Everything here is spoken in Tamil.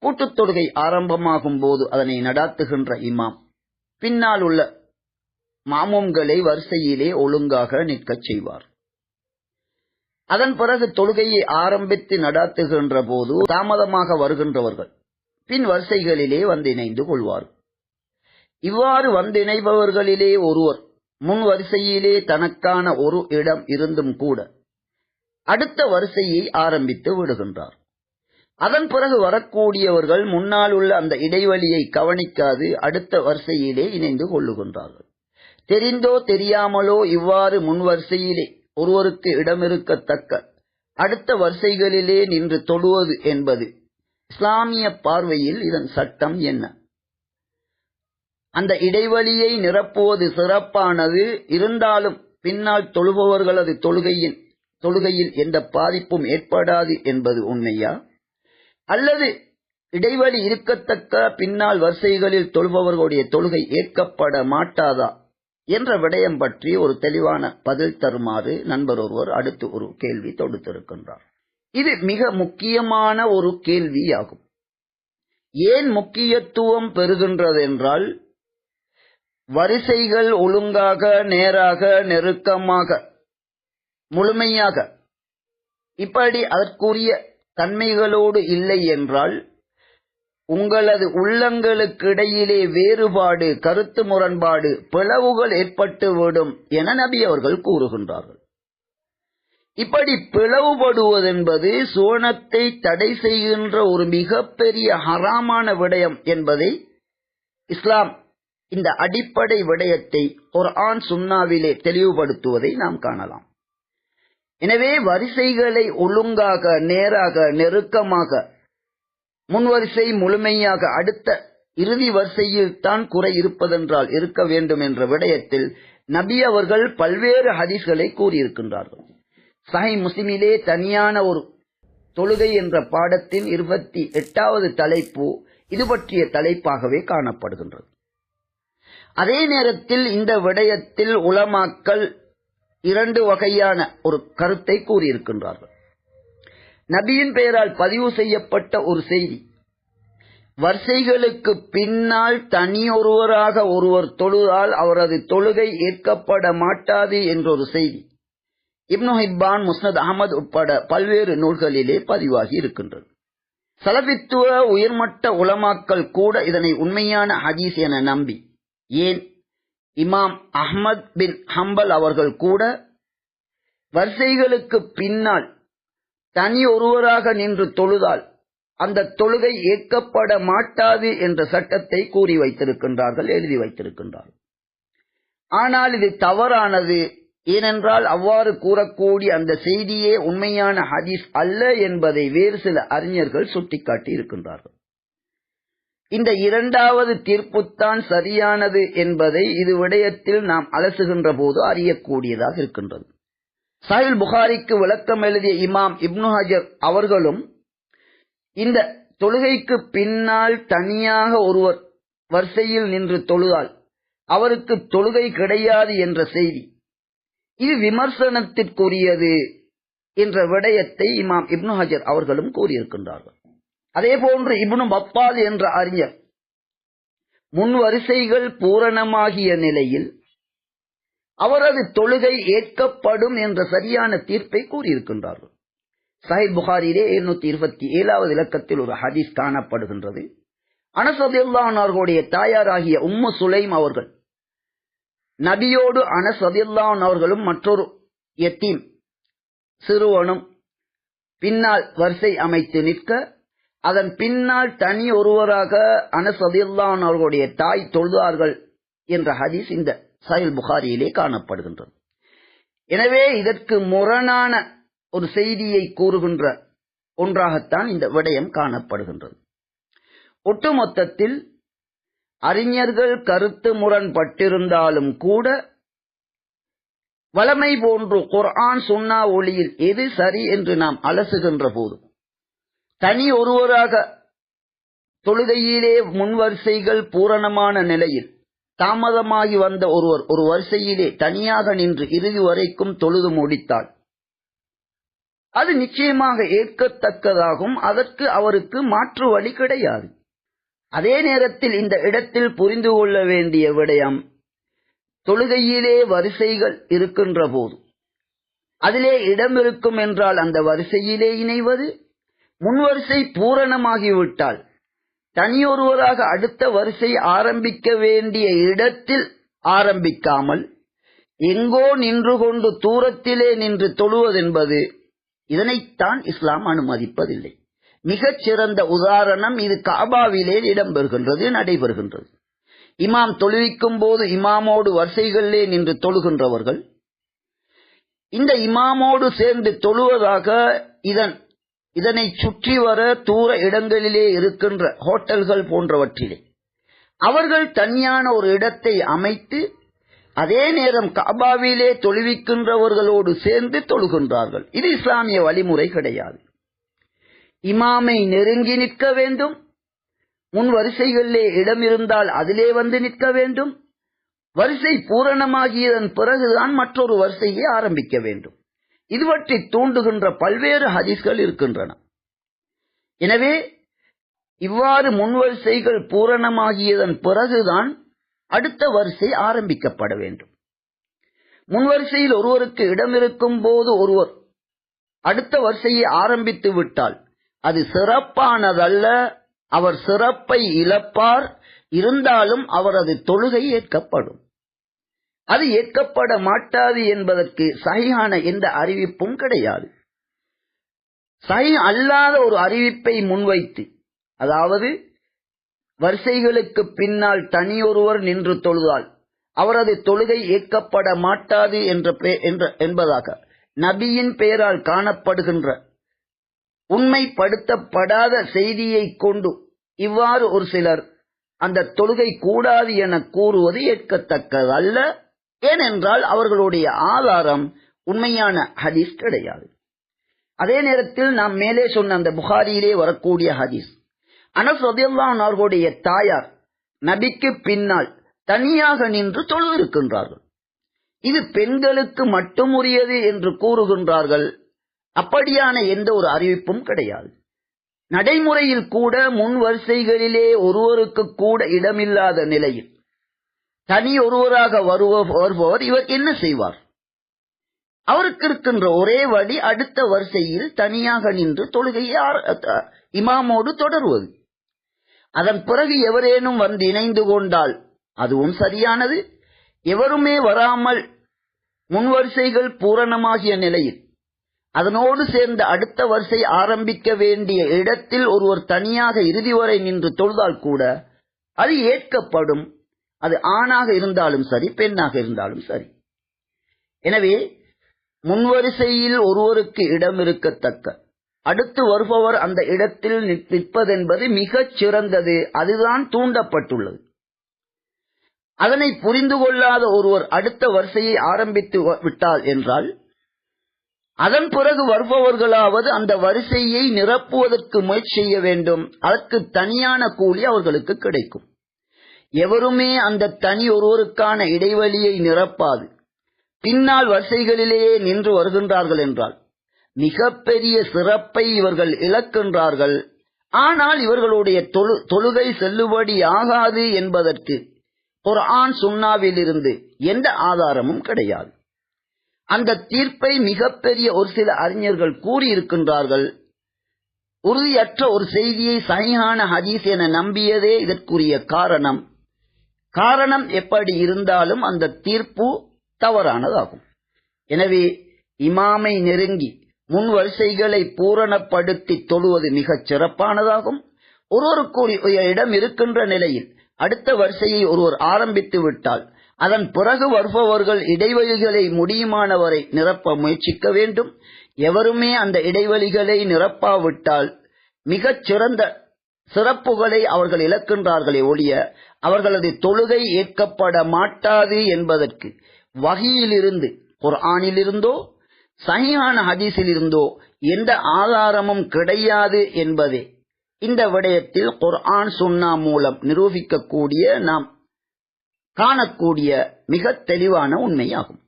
கூட்டுத் தொழுகை ஆரம்பமாகும் போது அதனை நடாத்துகின்ற இமாம் பின்னால் உள்ள மாமூம்களை வரிசையிலே ஒழுங்காக நிற்கச் செய்வார். அதன் பிறகு தொழுகையை ஆரம்பித்து நடாத்துகின்ற போது தாமதமாக வருகின்றவர்கள் பின் வரிசைகளிலே வந்து இணைந்து கொள்வார். இவ்வாறு வந்து இணைபவர்களிலே ஒருவர் முன் வரிசையிலே தனக்கான ஒரு இடம் இருந்தும் கூட அடுத்த வரிசையை ஆரம்பித்து விடுகின்றார். அதன் பிறகு வரக்கூடியவர்கள் முன்னால் உள்ள அந்த இடைவெளியை கவனிக்காது அடுத்த வரிசையிலே இணைந்து கொள்ளுகின்றார்கள். தெரிந்தோ தெரியாமலோ இவ்வாறு முன் வரிசையிலே ஒருவருக்கு இடமிருக்கத்தக்க அடுத்த வரிசைகளிலே நின்று தொழுவது என்பது இஸ்லாமிய பார்வையில் இதன் சட்டம் என்ன? அந்த இடைவெளியை நிரப்புவது சிறப்பானது. இருந்தாலும் பின்னால் தொழுபவர்களது தொழுகையில் எந்த பாதிப்பும் ஏற்படாது என்பது உண்மையா? அல்லது இடைவெளி இருக்கத்தக்க பின்னால் வரிசைகளில் தொழுபவர்களுடைய தொழுகை ஏற்கப்பட மாட்டாதா என்ற விடயம் பற்றி ஒரு தெளிவான பதில் தருமாறு நண்பர் ஒருவர் அடுத்து ஒரு கேள்வி தொடுத்திருக்கின்றார். இது மிக முக்கியமான ஒரு கேள்வியாகும். ஏன் முக்கியத்துவம் பெறுகின்றது என்றால், வரிசைகள் ஒழுங்காக, நேராக, நெருக்கமாக, முழுமையாக இப்படி அதற்குரிய தன்மைகளோடு இல்லை என்றால் உங்களது உள்ளங்களுக்கிடையிலே வேறுபாடு, கருத்து முரண்பாடு, பிளவுகள் ஏற்பட்டுவிடும் என நபி அவர்கள் கூறுகின்றார்கள். இப்படி பிளவுபடுவதென்பது சுவனத்தை தடை செய்கின்ற ஒரு மிகப்பெரிய ஹராமான விடயம் என்பதை இஸ்லாம் இந்த அடிப்படை விடயத்தை குர்ஆன் சுன்னாவிலே தெளிவுபடுத்துவதை நாம் காணலாம். எனவே வரிசைகளை ஒழுங்காக, நேராக, நெருக்கமாக, முன்வரிசை முழுமையாக, அடுத்த இறுதி வரிசையில் தான் குறை இருப்பதென்றால் இருக்க வேண்டும் என்ற விடயத்தில் நபி அவர்கள் பல்வேறு ஹதீஸ்களை கூறியிருக்கின்றார்கள். சஹீஹ் முஸ்லிமிலே தனியான ஒரு தொழுகை என்ற பாடத்தின் 28வது தலைப்பு இது பற்றிய தலைப்பாகவே காணப்படுகின்றது. அதே நேரத்தில் இந்த விடயத்தில் உலமாக்கள் 2 வகையான ஒரு கருத்தை கூறியிருக்கின்றார்கள். நபியின் பெயரால் பதிவு செய்யப்பட்ட ஒரு செய்தி, வரிசைகளுக்கு பின்னால் தனியொருவராக ஒருவர் தொழுதால் அவரது தொழுகை ஏற்கப்பட மாட்டாது என்றொரு செய்தி இப்னு ஹிப்பான், முஸ்னத் அஹமது உட்பட பல்வேறு நூல்களிலே பதிவாகி இருக்கின்றது. சலபித்துவ உயர்மட்ட உலமாக்கள் கூட இதனை உண்மையான ஹதீஸ் என நம்பி, ஏன் இமாம் அஹ்மத் பின் ஹம்பல் அவர்கள் கூட வரிசைகளுக்கு பின்னால் தனி ஒருவராக நின்று தொழுதால் அந்த தொழுகை ஏற்கப்பட மாட்டாது என்ற சட்டத்தை கூறி வைத்திருக்கின்றார்கள், எழுதி வைத்திருக்கின்றார்கள். ஆனால் இது தவறானது. ஏனென்றால் அவ்வாறு கூறக்கூடிய அந்த செய்தியே உண்மையான ஹதீஸ் அல்ல என்பதை வேறு சில அறிஞர்கள் சுட்டிக்காட்டி இருக்கின்றார்கள். இந்த 2வது தீர்ப்புத்தான் சரியானது என்பதை இது விடயத்தில் நாம் அலசுகின்ற போது அறியக்கூடியதாக இருக்கின்றது. சஹீஹ் புகாரிக்கு விளக்கம் எழுதிய இமாம் இப்னு ஹஜர் அவர்களும் இந்த தொழுகைக்கு பின்னால் தனியாக ஒருவர் வரிசையில் நின்று தொழுதால் அவருக்கு தொழுகை கிடையாது என்ற செய்தி இது விமர்சனத்திற்குரியது என்ற விடயத்தை இமாம் இப்னு ஹஜர் அவர்களும் கூறியிருக்கின்றார்கள். அதேபோன்று இப்னு பத்தால் என்ற அறிஞர் முன் வரிசைகள் பூரணமாகிய நிலையில் அவரது தொழுகை ஏற்கப்படும் என்ற சரியான தீர்ப்பை கூறியிருக்கின்றார்கள். சஹீஹ் புகாரிலே 727வது இலக்கத்தில் ஒரு ஹதீஸ் காணப்படுகின்றது. அனஸ் ரலியல்லாஹு அன்ஹு அவர்களுடைய தாயாராகிய உம்மு சுலைம் அவர்கள் நபியோடு அனஸ் ரலியல்லாஹு அன்ஹு அவர்களும் மற்றொரு யத்தீம் சிறுவனும் பின்னால் வரிசை அமைத்து நிற்க, அதன் பின்னால் தனி ஒருவராக அனஸ் ரலியல்லாஹு அன்ஹு அவர்களுடைய தாய் தொழுதார்கள் என்ற ஹதீஸ் இந்த சஹீஹ் புகாரியிலே காணப்படுகின்றது. எனவே இதற்கு முரணான ஒரு செய்தியை கூறுகின்ற ஒன்றாகத்தான் இந்த விடயம் காணப்படுகின்றது. ஒட்டுமொத்தத்தில் அறிஞர்கள் கருத்து முரண்பட்டிருந்தாலும் கூட வளமை போன்று குர்ஆன் சுன்னா ஒளியில் எது சரி என்று நாம் அலசுகின்ற போது தனி ஒருவராக தொழுகையிலே முன்வரிசைகள் பூரணமான நிலையில் தாமதமாகி வந்த ஒருவர் ஒரு வரிசையிலே தனியாக நின்று இறுதி வரைக்கும் தொழுது முடித்தால் அது நிச்சயமாக ஏற்கத்தக்கதாகும். அதற்கு அவருக்கு மாற்று வழி கிடையாது. அதே நேரத்தில் இந்த இடத்தில் புரிந்து கொள்ள வேண்டிய விடயம், தொழுகையிலே வரிசைகள் இருக்கின்ற போது அதிலே இடம் இருக்கும் என்றால் அந்த வரிசையிலே இணைவது, முன்வரிசை பூரணமாகிவிட்டால் தனியொருவராக அடுத்த வரிசை ஆரம்பிக்க வேண்டிய இடத்தில் ஆரம்பிக்காமல் எங்கோ நின்று கொண்டு தூரத்திலே நின்று தொழுவதென்பது, இதனைத்தான் இஸ்லாம் அனுமதிப்பதில்லை. மிகச் சிறந்த உதாரணம் இது காபாவிலே இடம்பெறுகின்றது, நடைபெறுகின்றது. இமாம் தொழுவிக்கும் போது இமாமோடு வரிசைகளிலே நின்று தொழுகின்றவர்கள் இந்த இமாமோடு சேர்ந்து தொழுவதாக இதனை சுற்றி வர தூர இடங்களிலே இருக்கின்ற ஹோட்டல்கள் போன்றவற்றிலே அவர்கள் தனியான ஒரு இடத்தை அமைத்து அதே நேரம் காபாவிலே தொழுவிக்கின்றவர்களோடு சேர்ந்து தொழுகின்றார்கள். இது இஸ்லாமிய வழிமுறை கிடையாது. இமாமை நெருங்கி நிற்க வேண்டும், முன் வரிசைகளிலே இடம் இருந்தால் அதிலே வந்து நிற்க வேண்டும், வரிசை பூரணமாகியதன் பிறகுதான் மற்றொரு வரிசையை ஆரம்பிக்க வேண்டும். இதுவற்றை தூண்டுகின்ற பல்வேறு ஹதீஸ்கள் இருக்கின்றன. எனவே இவ்வாறு முன்வரிசைகள் பூரணமாகியதன் பிறகுதான் அடுத்த வரிசை ஆரம்பிக்கப்பட வேண்டும். முன்வரிசையில் ஒருவருக்கு இடம் இருக்கும் போது ஒருவர் அடுத்த வரிசையை ஆரம்பித்து விட்டால் அது சிறப்பானதல்ல, அவர் சிறப்பை இழப்பார். இருந்தாலும் அவரது தொழுகை ஏற்கப்படும். அது ஏற்கப்பட மாட்டாது என்பதற்கு சஹீஹான எந்த அறிவிப்பும் கிடையாது. சஹீஹ் அல்லாத ஒரு அறிவிப்பை முன்வைத்து, அதாவது வரிசைகளுக்கு பின்னால் தனியொருவர் நின்று தொழுதால் அவரது தொழுகை ஏற்கப்பட மாட்டாது என்பதாக நபியின் பெயரால் காணப்படுகின்ற உண்மைப்படுத்தப்படாத செய்தியை கொண்டு இவ்வாறு ஒரு சிலர் அந்த தொழுகை கூடாது என கூறுவது ஏற்கத்தக்கதல்ல. ஏனென்றால் அவர்களுடைய ஆதாரம் உண்மையான ஹதீஸ் கிடையாது. அதே நேரத்தில் நாம் மேலே சொன்ன அந்த புகாரியிலே வரக்கூடிய ஹதீஸ், அனஸ் ரலியல்லாஹு அன்ஹு அவர்களுடைய தாயார் நபிக்கு பின்னால் தனியாக நின்று தொழுதிருக்கின்றார்கள். இது பெண்களுக்கு மட்டும் உரியது என்று கூறுகின்றார்கள். அப்படியான எந்த ஒரு அறிவிப்பும் கிடையாது. நடைமுறையில் கூட முன் வரிசைகளிலே ஒருவருக்கு கூட இடமில்லாத நிலையில் தனி ஒருவராக வருபவர் இவர் என்ன செய்வார்? அவருக்கு இருக்கின்ற ஒரே வழி அடுத்த வரிசையில் தனியாக நின்று தொழுகையை இமாமோடு தொடர்வது. அதன் பிறகு எவரேனும் வந்து இணைந்து கொண்டால் அதுவும் சரியானது. எவருமே வராமல் முன்வரிசைகள் பூரணமாகிய நிலையில் அதனோடு சேர்ந்த அடுத்த வரிசை ஆரம்பிக்க வேண்டிய இடத்தில் ஒருவர் தனியாக இறுதி வரை நின்று தொழுதால் கூட அது ஏற்கப்படும். அது ஆணாக இருந்தாலும் சரி, பெண்ணாக இருந்தாலும் சரி. எனவே முன்வரிசையில் ஒருவருக்கு இடம் இருக்கத்தக்க அடுத்து வருபவர் அந்த இடத்தில் நிற்பதென்பது மிகச் சிறந்தது. அதுதான் தூண்டப்பட்டுள்ளது. அதனை புரிந்து கொள்ளாத ஒருவர் அடுத்த வரிசையை ஆரம்பித்து விட்டால் என்றால் அதன் பிறகு வருபவர்களாவது அந்த வரிசையை நிரப்புவதற்கு முயற்சி செய்ய வேண்டும். அதற்கு தனியான கூலி அவர்களுக்கு கிடைக்கும். எவருமே அந்த தனி ஒருவருக்கான இடைவெளியை நிரப்பாது பின்னால் வரிசைகளிலேயே நின்று வருகின்றார்கள் என்றால் மிகப்பெரிய சிறப்பை இவர்கள் இழக்கின்றார்கள். ஆனால் இவர்களுடைய தொழுகை செல்லுபடி ஆகாது என்பதற்கு குர்ஆன் சுன்னாவில் இருந்து எந்த ஆதாரமும் கிடையாது. அந்த தீர்ப்பை மிகப்பெரிய ஒரு சில அறிஞர்கள் கூறியிருக்கின்றார்கள். உறுதியற்ற ஒரு செய்தியை சஹீஹான ஹதீஸ் என நம்பியதே இதற்குரிய காரணம். காரணம் எப்படி இருந்தாலும் அந்த தீர்ப்பு தவறானதாகும். எனவே இமாமை நெருங்கி முன் வரிசைகளை பூரணப்படுத்தி தொழுவது மிகச் சிறப்பானதாகும். ஒருவருக்கு இடம் இருக்கின்ற நிலையில் அடுத்த வரிசையை ஒருவர் ஆரம்பித்து விட்டால் அதன் பிறகு வருபவர்கள் இடைவெளிகளை முடியுமானவரை நிரப்ப முயற்சிக்க வேண்டும். எவருமே அந்த இடைவெளிகளை நிரப்பாவிட்டால் மிகச் சிறந்த சிறப்புகளை அவர்கள் இழக்கின்றார்களே ஒழிய அவர்களது தொழுகை ஏற்கப்பட மாட்டாது என்பதற்கு வஹீயிலிருந்து, குர்ஆனிலிருந்தோ சஹீஹான ஹதீஸிலிருந்தோ எந்த ஆதாரமும் கிடையாது என்பதே இந்த விடயத்தில் குர்ஆன் சுன்னா மூலம் நிரூபிக்கக்கூடிய நாம் காணக்கூடிய மிக தெளிவான உண்மையாகும்.